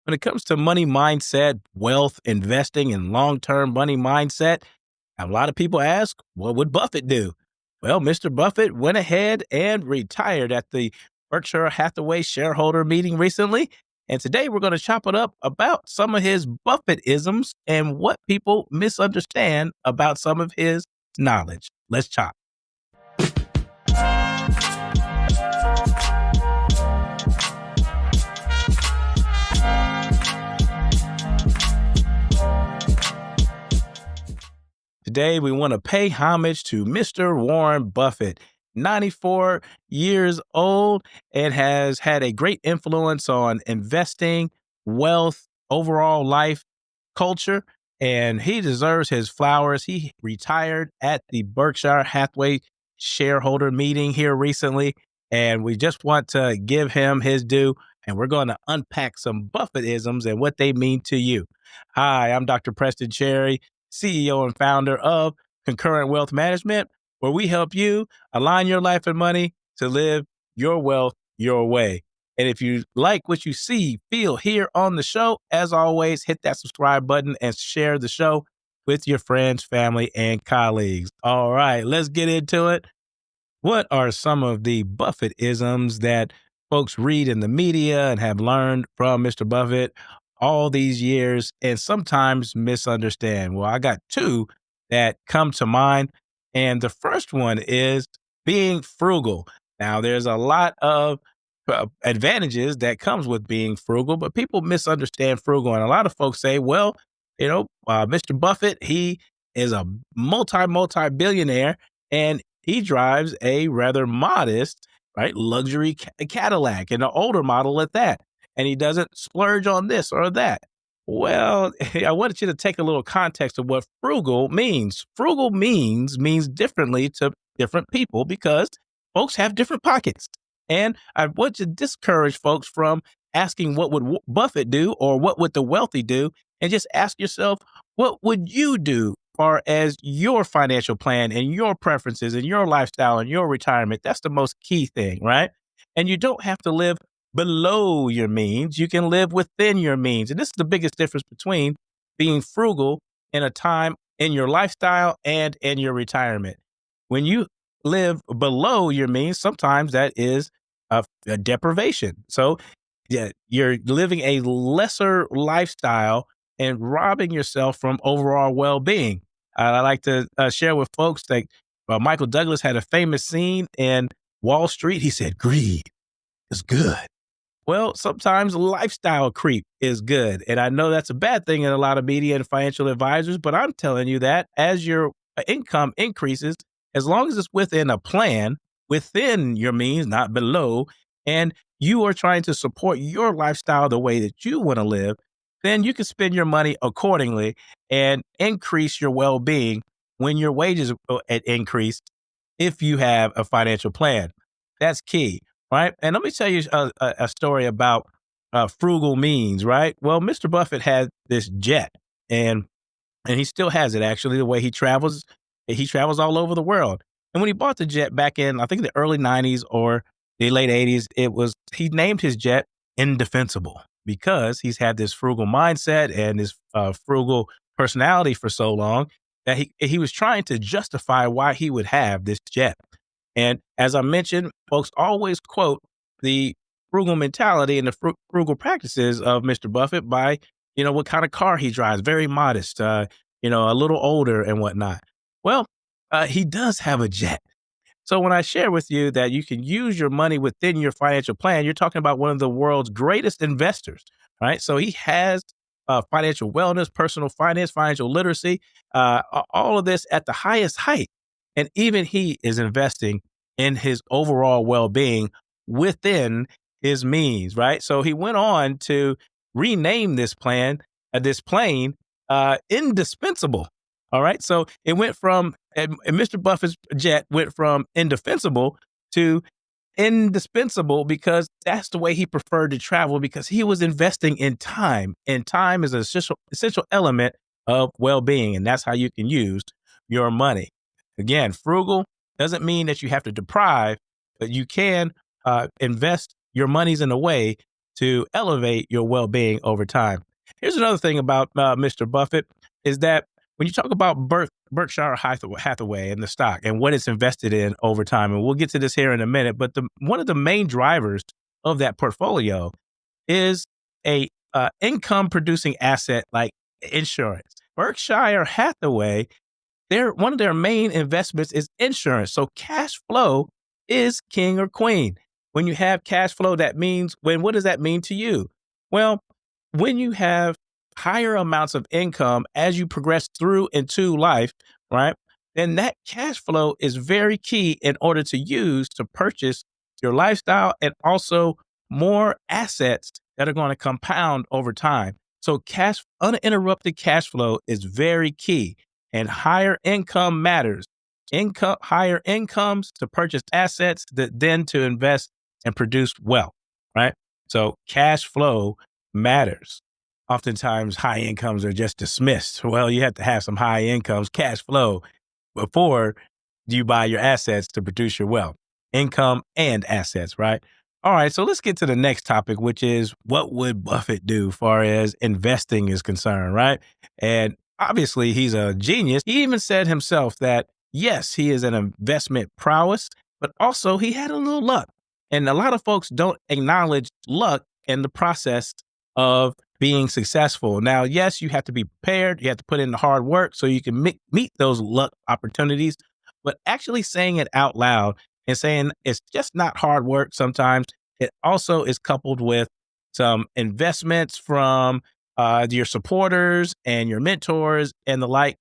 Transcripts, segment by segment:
When it comes to money mindset, wealth, investing, and long term money mindset, a lot of people ask, what would Buffett do? Well, Mr. Buffett went ahead and retired at the Berkshire Hathaway shareholder meeting recently. And today we're going to chop it up about some of his Buffett isms and what people misunderstand about some of his knowledge. Let's chop. Today, we want to pay homage to Mr. Warren Buffett, 94 years old, and has had a great influence on investing, wealth, overall life, culture, and he deserves his flowers. He retired at the Berkshire Hathaway shareholder meeting here recently, and we just want to give him his due, and we're going to unpack some Buffett-isms and what they mean to you. Hi, I'm Dr. Preston Cherry, CEO and founder of Concurrent Wealth Management, where we help you align your life and money to live your wealth your way. And if you like what you see, feel, hear on the show, as always, hit that subscribe button and share the show with your friends, family, and colleagues. All right, let's get into it. What are some of the Buffett-isms that folks read in the media and have learned from Mr. Buffett all these years and sometimes misunderstand? Well, I got two that come to mind. And the first one is being frugal. Now, there's a lot of advantages that comes with being frugal, but people misunderstand frugal. And a lot of folks say, well, Mr. Buffett, he is a multi billionaire and he drives a rather modest, right, luxury Cadillac and an older model at that. And he doesn't splurge on this or that. Well, I wanted you to take a little context of what frugal means. Frugal means differently to different people because folks have different pockets. And I want to discourage folks from asking what would Buffett do or what would the wealthy do, and just ask yourself, what would you do as far as your financial plan and your preferences and your lifestyle and your retirement? That's the most key thing, right? And you don't have to live below your means. You can live within your means. And this is the biggest difference between being frugal in a time in your lifestyle and in your retirement. When you live below your means, sometimes that is a deprivation. So yeah, you're living a lesser lifestyle and robbing yourself from overall well-being. I like to share with folks that Michael Douglas had a famous scene in Wall Street. He said, greed is good. Well, sometimes lifestyle creep is good. And I know that's a bad thing in a lot of media and financial advisors, but I'm telling you that as your income increases, as long as it's within a plan, within your means, not below, and you are trying to support your lifestyle the way that you want to live, then you can spend your money accordingly and increase your well-being when your wages increase if you have a financial plan. That's key. Right. And let me tell you a story about frugal means. Right. Well, Mr. Buffett had this jet and he still has it, actually, the way he travels all over the world. And when he bought the jet back in, I think, the early 90s or the late 80s, he named his jet Indefensible because he's had this frugal mindset and this frugal personality for so long that he was trying to justify why he would have this jet. And as I mentioned, folks always quote the frugal mentality and the frugal practices of Mr. Buffett by, what kind of car he drives, very modest, a little older and whatnot. Well, he does have a jet. So when I share with you that you can use your money within your financial plan, you're talking about one of the world's greatest investors, right? So he has financial wellness, personal finance, financial literacy, all of this at the highest height. And even he is investing in his overall well-being within his means, right? So he went on to rename this plane, Indispensable. All right. So it went from, and Mr. Buffett's jet went from indefensible to indispensable because that's the way he preferred to travel, because he was investing in time. And time is an essential element of well-being. And that's how you can use your money. Again, frugal doesn't mean that you have to deprive, but you can invest your monies in a way to elevate your well-being over time. Here's another thing about Mr. Buffett is that when you talk about Berkshire Hathaway and the stock and what it's invested in over time, and we'll get to this here in a minute, but one of the main drivers of that portfolio is a income producing asset like insurance. Berkshire Hathaway, one of their main investments is insurance. So cash flow is king or queen. When you have cash flow, what does that mean to you? Well, when you have higher amounts of income as you progress through into life, right? Then that cash flow is very key in order to use to purchase your lifestyle and also more assets that are going to compound over time. So uninterrupted cash flow is very key, and higher income matters. Higher incomes to purchase assets that then to invest and produce wealth, right? So cash flow matters. Oftentimes high incomes are just dismissed. Well, you have to have some high incomes, cash flow, before you buy your assets to produce your wealth, income and assets, right? All right, so let's get to the next topic, which is what would Buffett do as far as investing is concerned, right? And obviously he's a genius. He even said himself that, yes, he is an investment prowess, but also he had a little luck. And a lot of folks don't acknowledge luck in the process of being successful. Now, yes, you have to be prepared. You have to put in the hard work so you can meet those luck opportunities. But actually saying it out loud and saying it's just not hard work sometimes, it also is coupled with some investments from your supporters and your mentors and the like,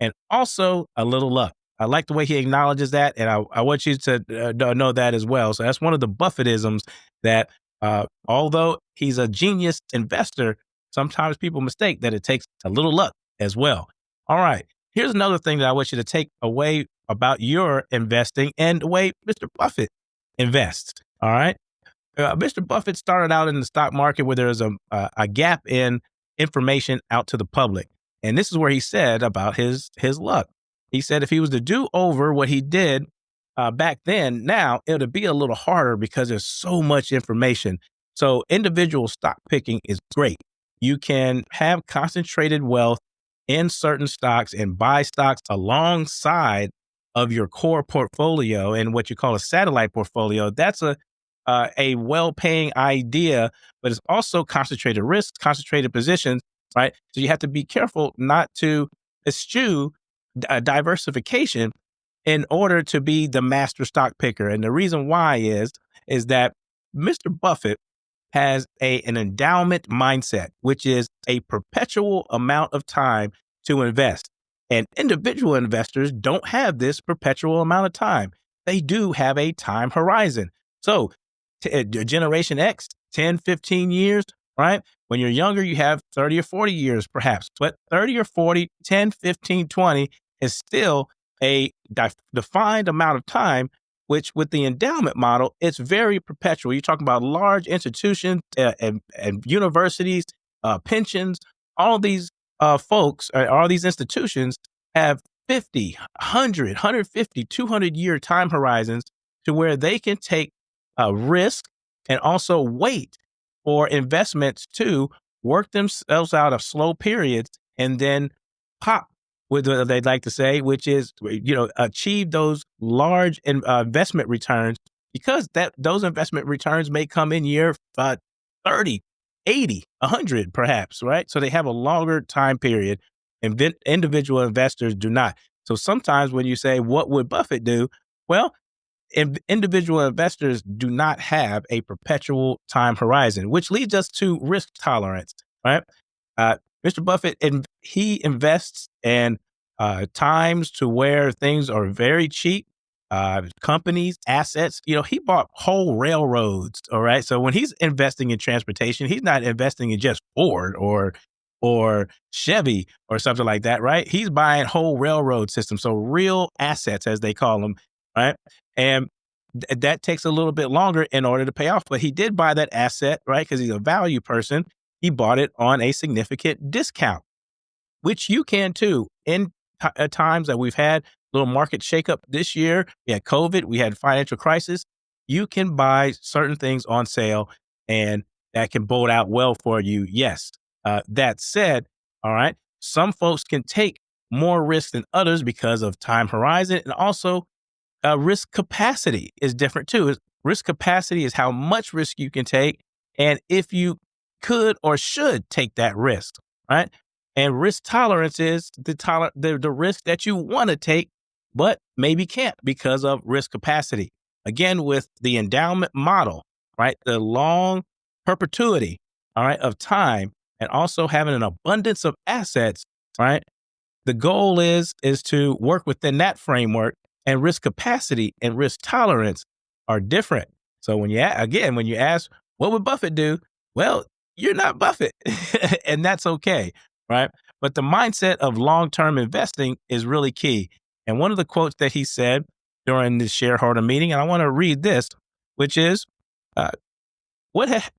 and also a little luck. I like the way he acknowledges that, and I want you to know that as well. So that's one of the Buffettisms that although he's a genius investor, sometimes people mistake that it takes a little luck as well. All right. Here's another thing that I want you to take away about your investing and the way Mr. Buffett invests. All right. Mr. Buffett started out in the stock market where there was a gap in information out to the public. And this is where he said about his luck. He said if he was to do over what he did back then, now it would be a little harder because there's so much information. So individual stock picking is great. You can have concentrated wealth in certain stocks and buy stocks alongside of your core portfolio and what you call a satellite portfolio. That's a well-paying idea, but it's also concentrated risk, concentrated positions, right? So you have to be careful not to eschew diversification in order to be the master stock picker. And the reason why is that Mr. Buffett has an endowment mindset, which is a perpetual amount of time to invest. And individual investors don't have this perpetual amount of time. They do have a time horizon. So Generation X, 10, 15 years, right? When you're younger, you have 30 or 40 years perhaps, but 30 or 40, 10, 15, 20 is still a defined amount of time, which with the endowment model, it's very perpetual. You're talking about large institutions and universities, pensions, all these folks, all these institutions have 50, 100, 150, 200-year time horizons to where they can take risk and also wait for investments to work themselves out of slow periods and then pop, with what they'd like to say, which is, achieve those large investment returns, because those investment returns may come in year 30, 80, 100 perhaps, right? So they have a longer time period, and individual investors do not. So sometimes when you say, what would Buffett do? Well, individual investors do not have a perpetual time horizon, which leads us to risk tolerance, right? Mr. Buffett, he invests in times to where things are very cheap, companies, assets. He bought whole railroads, all right? So when he's investing in transportation, he's not investing in just Ford or Chevy or something like that, right? He's buying whole railroad systems, so real assets, as they call them, right? And that takes a little bit longer in order to pay off. But he did buy that asset, right? Because he's a value person. He bought it on a significant discount, which you can too. At times that we've had little market shakeup this year, we had COVID, we had financial crisis. You can buy certain things on sale and that can bode out well for you. Yes. That said, all right, some folks can take more risk than others because of time horizon, and also risk capacity is different too. Risk capacity is how much risk you can take, and if you could or should take that risk, right? And risk tolerance is the risk that you want to take, but maybe can't because of risk capacity. Again, with the endowment model, right? The long perpetuity, all right, of time, and also having an abundance of assets, right? The goal is to work within that framework, and risk capacity and risk tolerance are different. So when you ask, what would Buffett do? Well, you're not Buffett, and that's okay, right? But the mindset of long-term investing is really key. And one of the quotes that he said during the shareholder meeting, and I want to read this, which is, uh, what ha-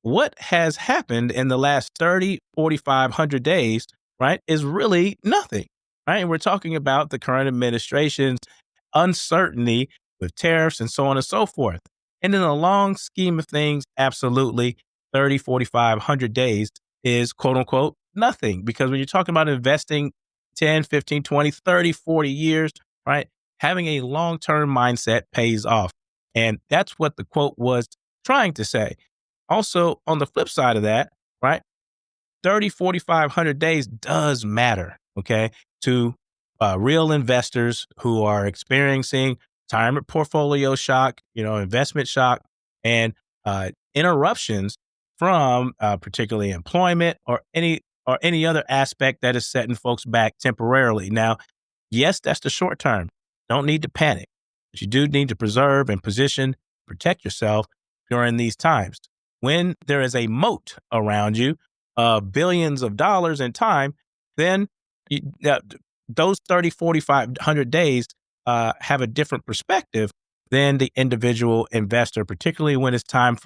what has happened in the last 30, 4,500 days, right, is really nothing, right? And we're talking about the current administration's uncertainty with tariffs and so on and so forth. And in the long scheme of things, absolutely, 30, 4,500 days is quote unquote nothing. Because when you're talking about investing 10, 15, 20, 30, 40 years, right, having a long-term mindset pays off. And that's what the quote was trying to say. Also, on the flip side of that, right, 30, 4,500 days does matter, okay, to real investors who are experiencing retirement portfolio shock, investment shock, and interruptions from particularly employment or any other aspect that is setting folks back temporarily. Now, yes, that's the short term. Don't need to panic, but you do need to preserve and protect yourself during these times. When there is a moat around you, billions of dollars in time, then you, uh, those 30, 4,500 days have a different perspective than the individual investor, particularly when it's time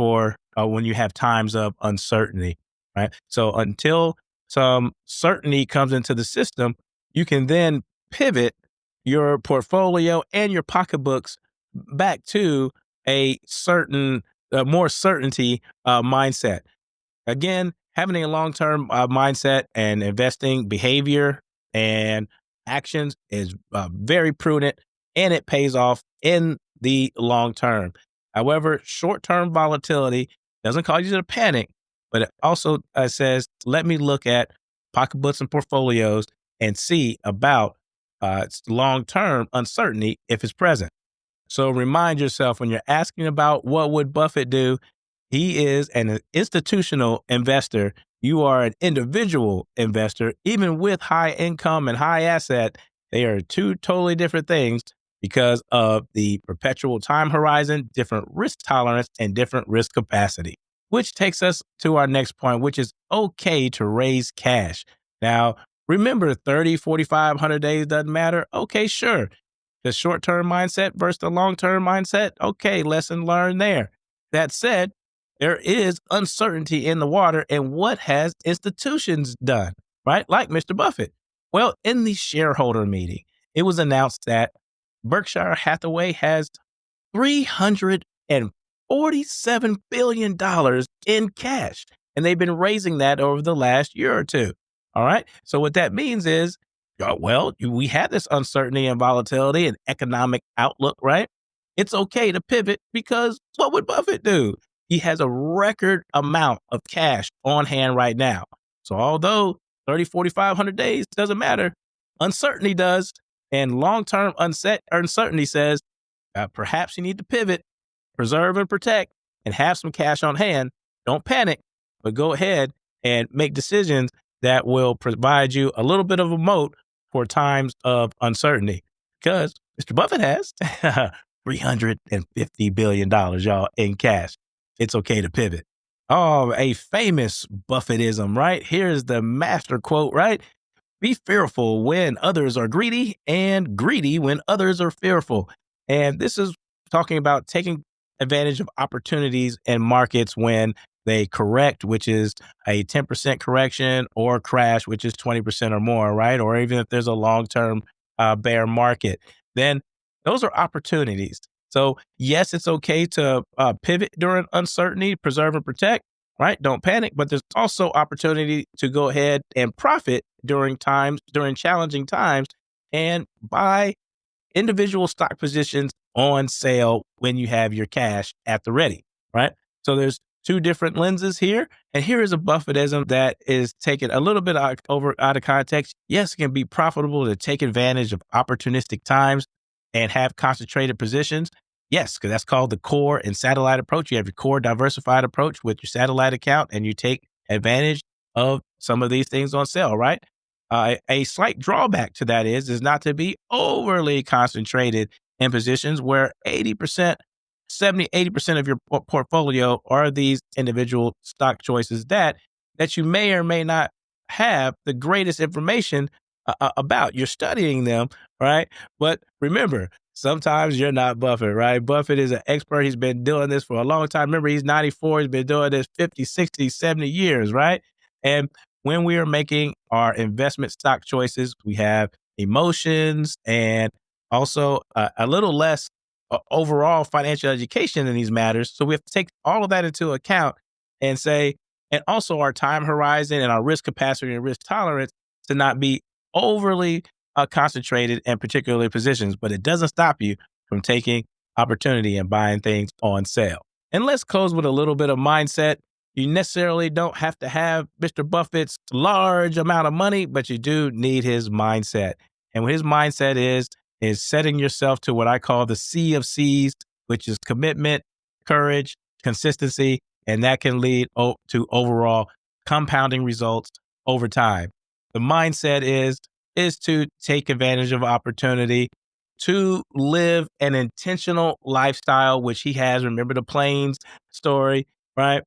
when you have times of uncertainty, right? So until some certainty comes into the system, you can then pivot your portfolio and your pocketbooks back to a certain, more certainty mindset. Again, having a long term mindset and investing behavior and actions is very prudent, and it pays off in the long term. However, short term volatility doesn't cause you to panic, but it also says, let me look at pocketbooks and portfolios and see about long term uncertainty if it's present. So remind yourself when you're asking about what would Buffett do, he is an institutional investor. You are an individual investor, even with high income and high asset. They are two totally different things because of the perpetual time horizon, different risk tolerance, and different risk capacity. Which takes us to our next point, which is okay to raise cash. Now, remember 30, 4,500 days doesn't matter. Okay, sure. The short term mindset versus the long term mindset. Okay, lesson learned there. That said, there is uncertainty in the water. And what has institutions done, right? Like Mr. Buffett. Well, in the shareholder meeting, it was announced that Berkshire Hathaway has $347 billion in cash. And they've been raising that over the last year or two. All right. So what that means is, we have this uncertainty and volatility and economic outlook, right? It's okay to pivot because what would Buffett do? He has a record amount of cash on hand right now. So although 30, 4,500 days doesn't matter, uncertainty does. And long-term uncertainty says, perhaps you need to pivot, preserve and protect, and have some cash on hand. Don't panic, but go ahead and make decisions that will provide you a little bit of a moat for times of uncertainty. Because Mr. Buffett has $350 billion, y'all, in cash. It's okay to pivot. Oh, a famous Buffettism, right? Here's the master quote, right? Be fearful when others are greedy, and greedy when others are fearful. And this is talking about taking advantage of opportunities in markets when they correct, which is a 10% correction, or crash, which is 20% or more, right? Or even if there's a long-term bear market, then those are opportunities. So yes, it's okay to pivot during uncertainty, preserve and protect. right? Don't panic, but there's also opportunity to go ahead and profit during challenging times and buy individual stock positions on sale when you have your cash at the ready, right? So there's two different lenses here. And here is a Buffettism that is taken a little bit out of context. Yes, it can be profitable to take advantage of opportunistic times and have concentrated positions. Yes, because that's called the core and satellite approach. You have your core diversified approach with your satellite account, and you take advantage of some of these things on sale, right? A slight drawback to that is not to be overly concentrated in positions where 80%, 70, 80% of your portfolio are these individual stock choices that you may or may not have the greatest information about. You're studying them, right? But remember, sometimes you're not Buffett, right? Buffett is an expert. He's been doing this for a long time. Remember, he's 94. He's been doing this 50, 60, 70 years, right? And when we are making our investment stock choices, we have emotions and also a little less overall financial education in these matters. So we have to take all of that into account and say, and also our time horizon and our risk capacity and risk tolerance to not be overly concentrated in particular positions, but it doesn't stop you from taking opportunity and buying things on sale. And let's close with a little bit of mindset. You necessarily don't have to have Mr. Buffett's large amount of money, but you do need his mindset. And what his mindset is setting yourself to what I call the C of C's, which is commitment, courage, consistency, and that can lead to overall compounding results over time. The mindset is to take advantage of opportunity, to live an intentional lifestyle, which he has. Remember the planes story, right?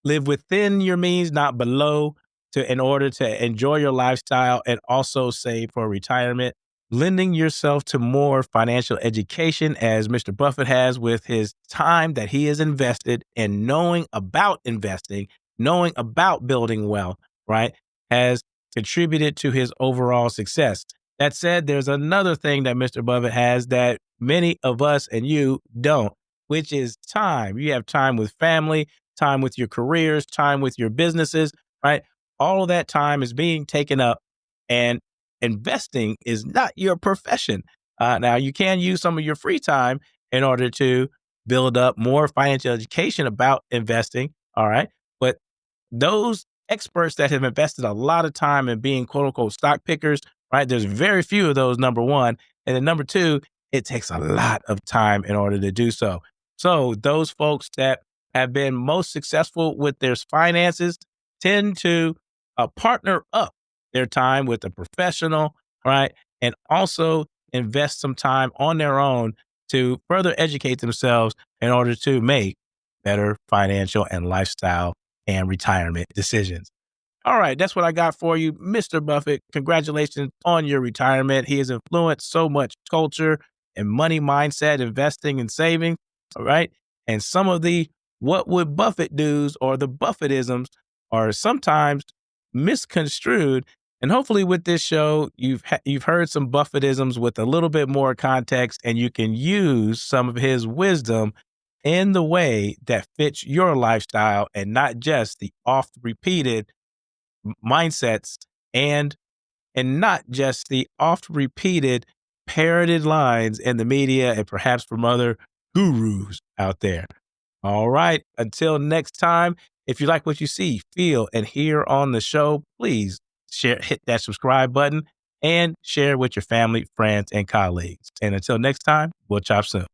Live within your means, not below, in order to enjoy your lifestyle and also save for retirement. Lending yourself to more financial education, as Mr. Buffett has with his time that he has invested in knowing about investing, knowing about building wealth, right, has contributed to his overall success. That said, there's another thing that Mr. Buffett has that many of us and you don't, which is time. You have time with family, time with your careers, time with your businesses, right? All of that time is being taken up, and investing is not your profession. Now, you can use some of your free time in order to build up more financial education about investing. All right. But those experts that have invested a lot of time in being quote unquote stock pickers, right? There's very few of those, number one. And then number two, it takes a lot of time in order to do so. So those folks that have been most successful with their finances tend to partner up their time with a professional, right? And also invest some time on their own to further educate themselves in order to make better financial and lifestyle and retirement decisions. All right, that's what I got for you, Mr. Buffett. Congratulations on your retirement. He has influenced so much culture and money mindset, investing and saving. All right. And some of the what would Buffett do's or the Buffettisms are sometimes misconstrued. And hopefully, with this show, you've heard some Buffettisms with a little bit more context, and you can use some of his wisdom in the way that fits your lifestyle and not just the oft repeated mindsets and not just the oft repeated parroted lines in the media and perhaps from other gurus out there. All right. Until next time, if you like what you see, feel, and hear on the show, please hit that subscribe button and share with your family, friends, and colleagues. And until next time, we'll chop soon.